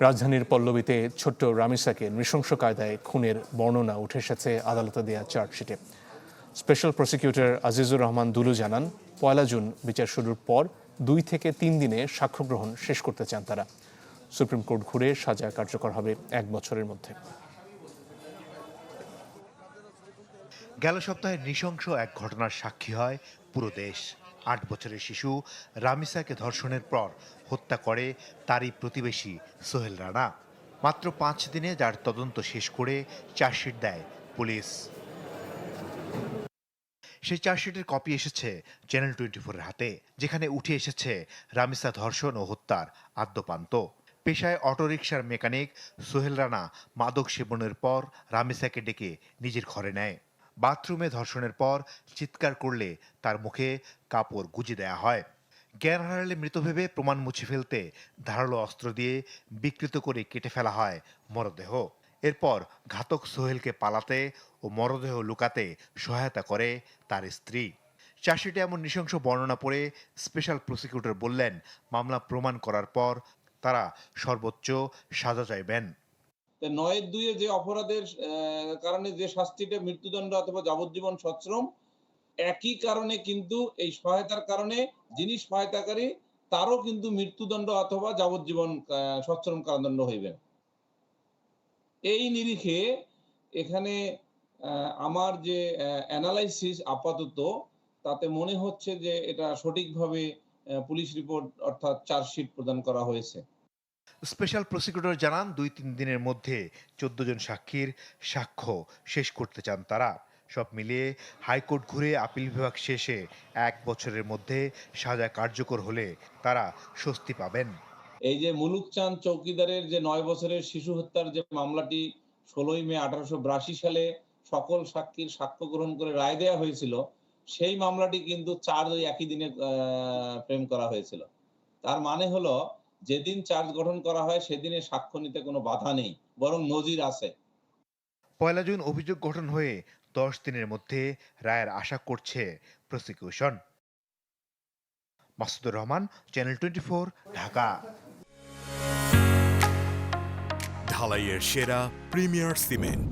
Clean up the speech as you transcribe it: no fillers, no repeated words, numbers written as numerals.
রাজধানীর পল্লবীতে ছোট্ট রামিসাকে নৃশংস কায়দায় খুনের বর্ণনা উঠে এসেছে আদালতে দেয়া চার্জশিটে। স্পেশাল প্রসিকিউটর আজিজুর রহমান দুলু জানান, ১ জুন বিচার শুরুর পর ২ থেকে ৩ দিনে সাক্ষ্য গ্রহণ শেষ করতে চান তারা। সুপ্রিম কোর্ট ঘুরে সাজা কার্যকর হবে ১ বছরের মধ্যে। গেল সপ্তাহে নৃশংস এক ঘটনার সাক্ষী হয় পুরো দেশ। ৮ বছরের শিশু রামিসাকে ধর্ষণের পর হত্যা করে তারই প্রতিবেশী সোহেল রানা। মাত্র ৫ দিনে যার তদন্ত শেষ করে চার্জশিট দেয় পুলিশ। সেই চার্জশিটের কপি এসেছে চ্যানেল 24-এর হাতে, যেখানে উঠে এসেছে রামিসা ধর্ষণ ও হত্যার আদ্যোপান্ত। পেশায় অটোরিকশার মেকানিক সোহেল রানা মাদক সেবনের পর রামিসাকে ডেকে নিজের ঘরে নেয়। বাথরুমে ধর্ষণের পর চিৎকার করলে তার মুখে কাপড় গুঁজে দেয়া হয়। জ্ঞান হারালে মৃত ভেবে প্রমাণ মুছে ফেলতে ধারালো অস্ত্র দিয়ে বিকৃত করে কেটে ফেলা হয় মরদেহ। এরপর ঘাতক সোহেলকে পালাতে ও মরদেহ লুকাতে সহায়তা করে তার স্ত্রী। চার্জশিটে এমন নৃশংস বর্ণনা পড়ে স্পেশাল প্রসিকিউটর বললেন, মামলা প্রমাণ করার পর তারা সর্বোচ্চ সাজা চাইবেন। ৯-২ যে অপরাধের কারণে যে শাস্তিটা মৃত্যুদণ্ড অথবা যাবজ্জীবন সশ্রম, একই কারণে কিন্তু এই সহায়তার কারণে যিনি সহায়তাকারী তারও কিন্তু মৃত্যুদণ্ড অথবা যাবজ্জীবন সশ্রম কারাদণ্ড হইবে। এই নিরিখে এখানে আমার যে অ্যানালাইসিস আপাতত তাতে মনে হচ্ছে যে এটা সঠিকভাবে পুলিশ রিপোর্ট অর্থাৎ চার্জশিট প্রদান করা হয়েছে। স্পেশাল প্রসিকিউটর জানান, ২-৩ দিনের মধ্যে ১৪ জন সাক্ষীর সাক্ষ্য শেষ করতে চান তারা। সব মিলিয়ে হাইকোর্ট ঘুরে আপিল বিভাগ শেষে ১ বছরের মধ্যে সাজা কার্যকর হলে তারা স্বস্তি পাবেন। এই যে মুলুক চাঁদ চৌকিদারের যে ৯ বছরের শিশু হত্যার যে মামলাটি ১৬ই মে ১৮৮২ সালে সকল সাক্ষীর সাক্ষ্য গ্রহণ করে রায় দেওয়া হয়েছিল, সেই মামলাটি কিন্তু ৪ একই দিনে ফ্রেম করা হয়েছিল। তার মানে হলো যেদিন চার্জ গঠন করা হয় সেদিনে সাক্ষ্য নিতে কোনো বাধা নেই, বরং নজির আছে। ১ জুন অভিযোগ গঠন হয়ে ১০ দিনের মধ্যে রায়ের আশা করছে প্রসিকিউশন। মাসুদুর রহমান, চ্যানেল 24, ঢাকা। ঢালাইয়ের সেরা প্রিমিয়ার সিমেন্ট।